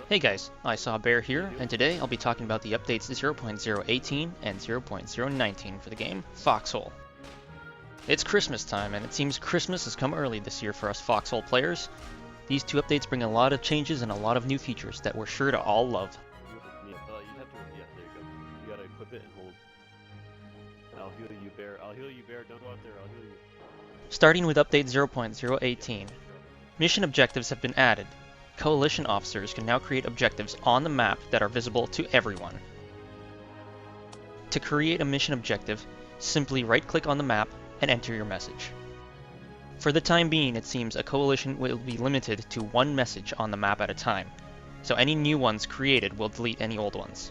Hey guys, I Saw Bear here, and today I'll be talking about the updates 0.018 and 0.019 for the game Foxhole. It's Christmas time, and it seems Christmas has come early this year for us Foxhole players. These two updates bring a lot of changes and a lot of new features that we're sure to all love. You have to, there you go. You gotta equip it and hold. I'll heal you, Bear. I'll heal you, Bear. Don't go out there, I'll heal you. Starting with update 0.018. Mission objectives have been added. Coalition officers can now create objectives on the map that are visible to everyone. To create a mission objective, simply right-click on the map and enter your message. For the time being, it seems a coalition will be limited to one message on the map at a time, so any new ones created will delete any old ones.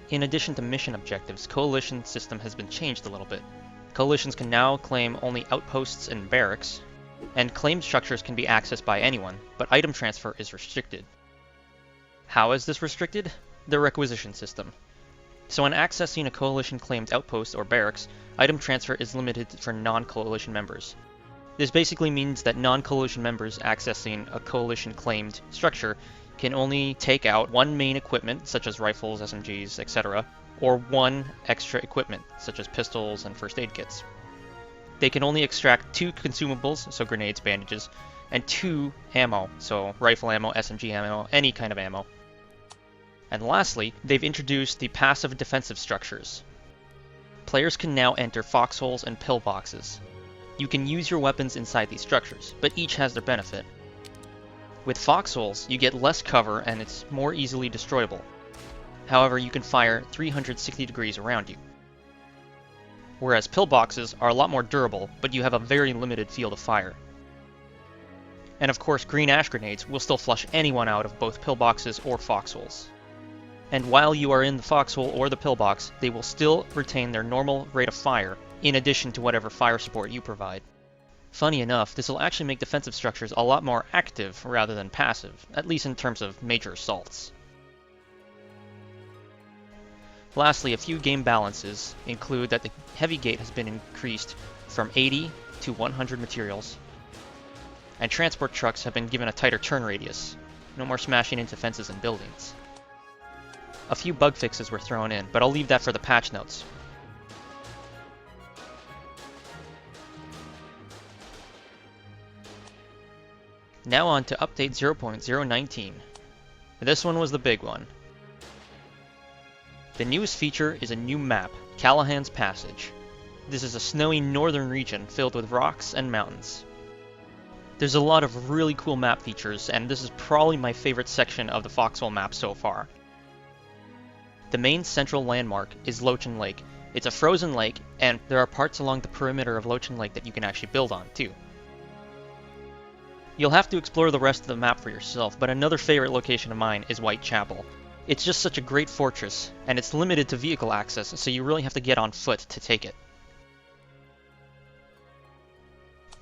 In addition to mission objectives, coalition system has been changed a little bit. Coalitions can now claim only outposts and barracks, and claimed structures can be accessed by anyone, but item transfer is restricted. How is this restricted? The requisition system. So when accessing a coalition-claimed outpost or barracks, item transfer is limited for non-coalition members. This basically means that non-coalition members accessing a coalition-claimed structure can only take out one main equipment, such as rifles, SMGs, etc., or one extra equipment, such as pistols and first aid kits. They can only extract 2 consumables, so grenades, bandages, and 2 ammo, so rifle ammo, SMG ammo, any kind of ammo. And lastly, they've introduced the passive defensive structures. Players can now enter foxholes and pillboxes. You can use your weapons inside these structures, but each has their benefit. With foxholes, you get less cover and it's more easily destroyable. However, you can fire 360 degrees around you. Whereas pillboxes are a lot more durable, but you have a very limited field of fire. And of course, green ash grenades will still flush anyone out of both pillboxes or foxholes. And while you are in the foxhole or the pillbox, they will still retain their normal rate of fire, in addition to whatever fire support you provide. Funny enough, this will actually make defensive structures a lot more active rather than passive, at least in terms of major assaults. Lastly, a few game balances include that the heavy gate has been increased from 80 to 100 materials, and transport trucks have been given a tighter turn radius. No more smashing into fences and buildings. A few bug fixes were thrown in, but I'll leave that for the patch notes. Now on to update 0.019. This one was the big one. The newest feature is a new map, Callahan's Passage. This is a snowy northern region filled with rocks and mountains. There's a lot of really cool map features, and this is probably my favorite section of the Foxhole map so far. The main central landmark is Lochan Lake. It's a frozen lake, and there are parts along the perimeter of Lochan Lake that you can actually build on, too. You'll have to explore the rest of the map for yourself, but another favorite location of mine is Whitechapel. It's just such a great fortress, and it's limited to vehicle access, so you really have to get on foot to take it.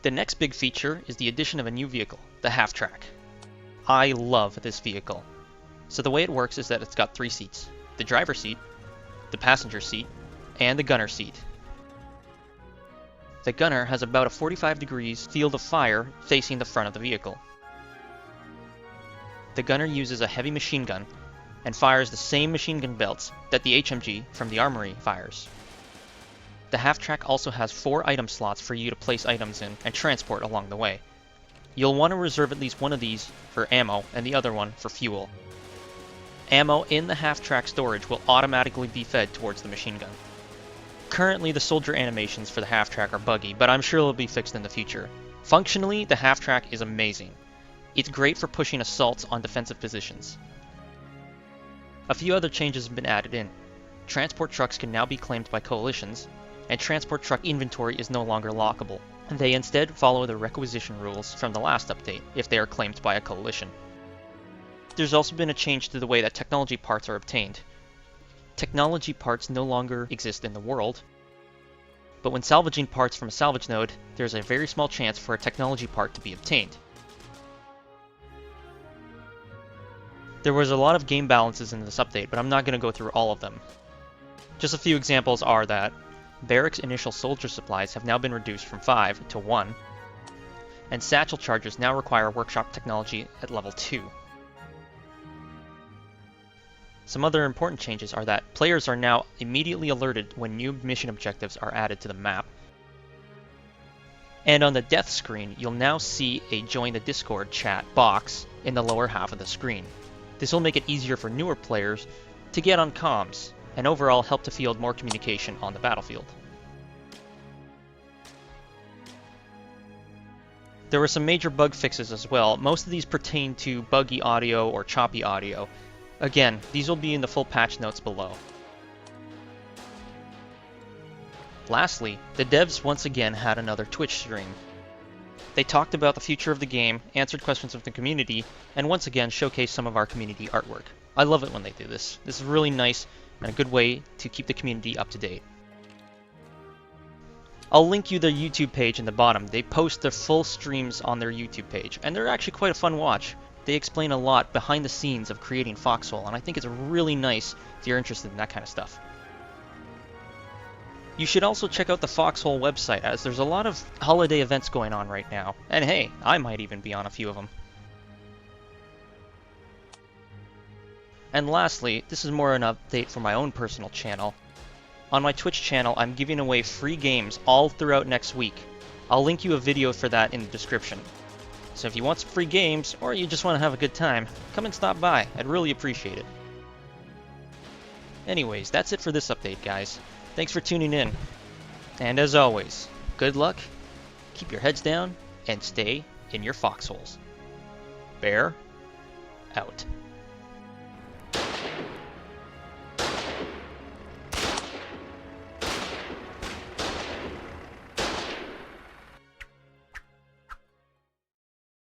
The next big feature is the addition of a new vehicle, the Halftrack. I love this vehicle. So the way it works is that it's got 3 seats: the driver's seat, the passenger seat, and the gunner seat. The gunner has about a 45 degrees field of fire facing the front of the vehicle. The gunner uses a heavy machine gun and fires the same machine gun belts that the HMG from the armory fires. The Halftrack also has 4 item slots for you to place items in and transport along the way. You'll want to reserve at least one of these for ammo and the other one for fuel. Ammo in the Halftrack storage will automatically be fed towards the machine gun. Currently, the soldier animations for the Halftrack are buggy, but I'm sure they'll be fixed in the future. Functionally, the Halftrack is amazing. It's great for pushing assaults on defensive positions. A few other changes have been added in. Transport trucks can now be claimed by coalitions, and transport truck inventory is no longer lockable. They instead follow the requisition rules from the last update if they are claimed by a coalition. There's also been a change to the way that technology parts are obtained. Technology parts no longer exist in the world, but when salvaging parts from a salvage node, there's a very small chance for a technology part to be obtained. There was a lot of game balances in this update, but I'm not going to go through all of them. Just a few examples are that barracks initial soldier supplies have now been reduced from 5 to 1, and satchel charges now require workshop technology at level 2. Some other important changes are that players are now immediately alerted when new mission objectives are added to the map. And on the death screen, you'll now see a Join the Discord chat box in the lower half of the screen. This will make it easier for newer players to get on comms, and overall help to field more communication on the battlefield. There were some major bug fixes as well. Most of these pertain to buggy audio or choppy audio. Again, these will be in the full patch notes below. Lastly, the devs once again had another Twitch stream. They talked about the future of the game, answered questions of the community, and once again showcased some of our community artwork. I love it when they do this. This is really nice and a good way to keep the community up to date. I'll link you their YouTube page in the bottom. They post their full streams on their YouTube page, and they're actually quite a fun watch. They explain a lot behind the scenes of creating Foxhole, and I think it's really nice if you're interested in that kind of stuff. You should also check out the Foxhole website, as there's a lot of holiday events going on right now, and hey, I might even be on a few of them. And lastly, this is more an update for my own personal channel. On my Twitch channel, I'm giving away free games all throughout next week. I'll link you a video for that in the description. So if you want some free games, or you just want to have a good time, come and stop by. I'd really appreciate it. Anyways, that's it for this update, guys. Thanks for tuning in. And as always, good luck, keep your heads down, and stay in your foxholes. Bear out.